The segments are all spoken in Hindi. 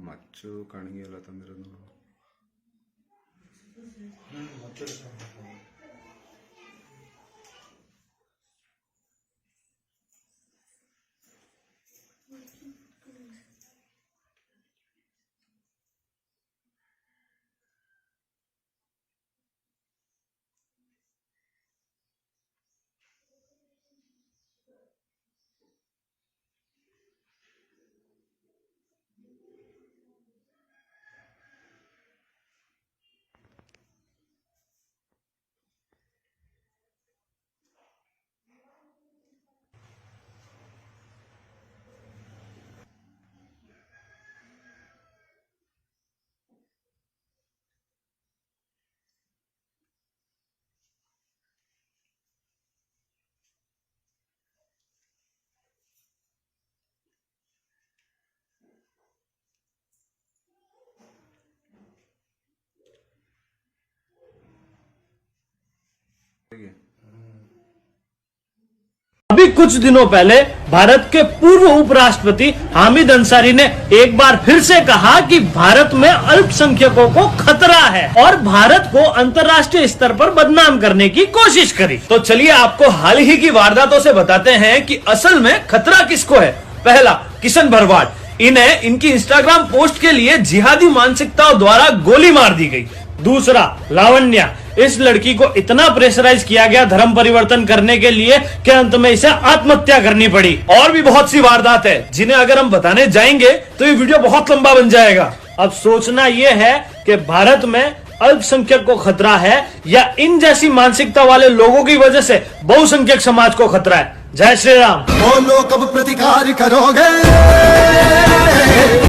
ಮಚ್ಚು ಕಾಣಿಗೆಲ್ಲ ತಂದಿರೋದು अभी कुछ दिनों पहले भारत के पूर्व उपराष्ट्रपति हामिद अंसारी ने एक बार फिर से कहा कि भारत में अल्पसंख्यकों को खतरा है और भारत को अंतर्राष्ट्रीय स्तर पर बदनाम करने की कोशिश करी। तो चलिए आपको हाल ही की वारदातों से बताते हैं कि असल में खतरा किसको है। पहला, किशन भरवाड़, इन्हें इनकी इंस्टाग्राम पोस्ट के लिए जिहादी मानसिकताओं द्वारा गोली मार दी गई। दूसरा, लावण्या, इस लड़की को इतना प्रेशराइज किया गया धर्म परिवर्तन करने के लिए कि अंत में इसे आत्महत्या करनी पड़ी। और भी बहुत सी वारदात है जिन्हें अगर हम बताने जाएंगे तो ये वीडियो बहुत लंबा बन जाएगा। अब सोचना यह है कि भारत में अल्पसंख्यक को खतरा है या इन जैसी मानसिकता वाले लोगों की वजह से बहुसंख्यक समाज को खतरा है। जय श्री राम। बोलो कब प्रतिकार करोगे।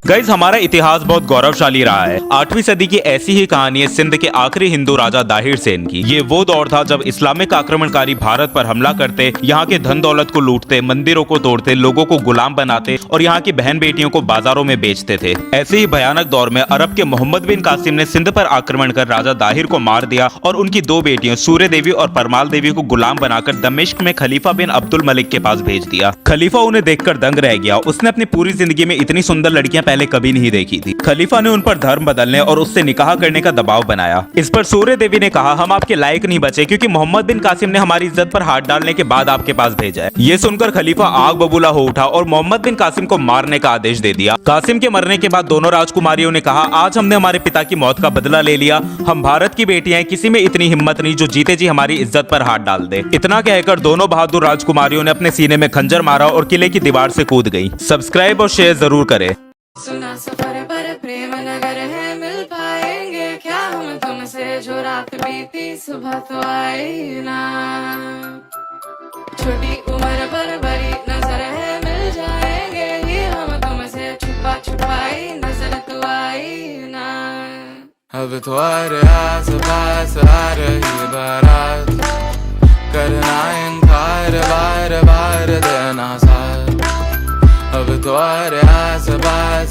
गाइस, हमारा इतिहास बहुत गौरवशाली रहा है। 8वीं सदी की ऐसी ही कहानी है सिंध के आखिरी हिंदू राजा दाहिर सेन की। ये वो दौर था जब इस्लामिक आक्रमणकारी भारत पर हमला करते, यहाँ के धन दौलत को लूटते, मंदिरों को तोड़ते, लोगों को गुलाम बनाते और यहाँ की बहन बेटियों को बाजारों में बेचते थे। ऐसे ही भयानक दौर में अरब के मोहम्मद बिन कासिम ने सिंध पर आक्रमण कर राजा दाहिर को मार दिया और उनकी 2 बेटियों सूर्य देवी और परमाल देवी को गुलाम बनाकर दमिश्क में खलीफा बिन अब्दुल मलिक के पास भेज दिया। खलीफा उन्हें देखकर दंग रह गया। उसने अपनी पूरी जिंदगी में इतनी सुंदर लड़कियां पहले कभी नहीं देखी थी। खलीफा ने उन पर धर्म बदलने और उससे निकाह करने का दबाव बनाया। इस पर सूर्य देवी ने कहा, हम आपके लायक नहीं बचे क्योंकि मोहम्मद बिन कासिम ने हमारी इज्जत पर हाथ डालने के बाद आपके पास भेजा है। ये सुनकर खलीफा आग बबूला हो उठा और मोहम्मद बिन कासिम को मारने का आदेश दे दिया। कासिम के मरने के बाद दोनों राजकुमारियों ने कहा, आज हमने हमारे पिता की मौत का बदला ले लिया। हम भारत की बेटियां हैं, किसी में इतनी हिम्मत नहीं जो जीते जी हमारी इज्जत पर हाथ डाल दे। इतना कहकर दोनों बहादुर राजकुमारियों ने अपने सीने में खंजर मारा और किले की दीवार से कूद गई। सब्सक्राइब और शेयर जरूर करें। सुना सफर पर प्रेम नगर है, मिल पाएंगे क्या हम तुमसे, जो रात बीती सुबह तो आई ना। छोटी उम्र पर बड़ी नजर है, मिल जाएंगे ही हम तुमसे, छुपा छुपाई नजर तो आई ना। अब तुम्हारे आस पास आ रही बारात, करना इनकार बार बार देना साथ। अब तुम्हारे आस पास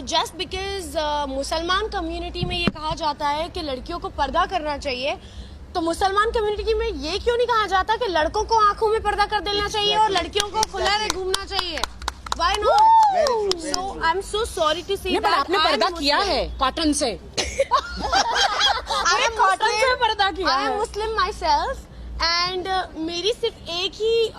जस्ट बिकॉज मुसलमान कम्युनिटी में ये कहा जाता है कि लड़कियों को पर्दा करना चाहिए, तो मुसलमान कम्युनिटी में ये क्यों नहीं कहा जाता कि लड़कों को आंखों में पर्दा कर देना चाहिए और लड़कियों को खुला में घूमना चाहिए? Why not? So I'm so sorry to see that. आपने पर्दा किया है कॉटन से। I am कॉटन से पर्दा किया है। I am Muslim myself and मेरी सिर्फ एक ही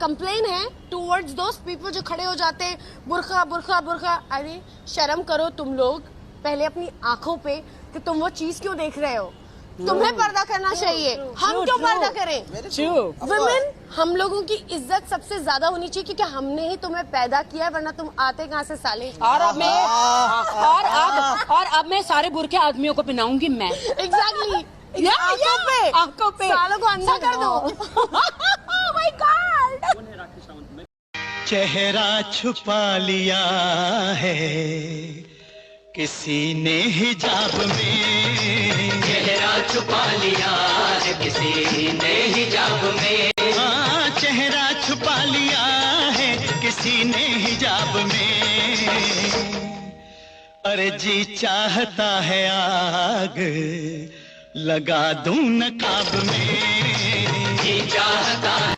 कंप्लेन है towards those people जो खड़े हो जाते हैं बुर्खा बुर्खा बुर्खा। अरे शर्म करो तुम लोग पहले अपनी आंखों पे कि तुम वो चीज क्यों देख रहे हो। तुम्हें पर्दा करना चाहिए, हम क्यों पर्दा करें? वुमेन, हम लोगों की इज्जत सबसे ज्यादा होनी चाहिए क्योंकि हमने ही तुम्हें पैदा किया है, वरना तुम आते कहाँ से साले। और अब मैं सारे बुरखे आदमियों को पहनाऊंगी मैं। एग्जैक्टली आंखों पे सालों को अंधा कर दो। Oh my God! चेहरा छुपा लिया है किसी ने हिजाब में, चेहरा छुपा लिया है किसी ने हिजाब में, हाँ चेहरा छुपा लिया है किसी ने हिजाब में। अरे जी चाहता है आग लगा दूं नकाब में, जी चाहता है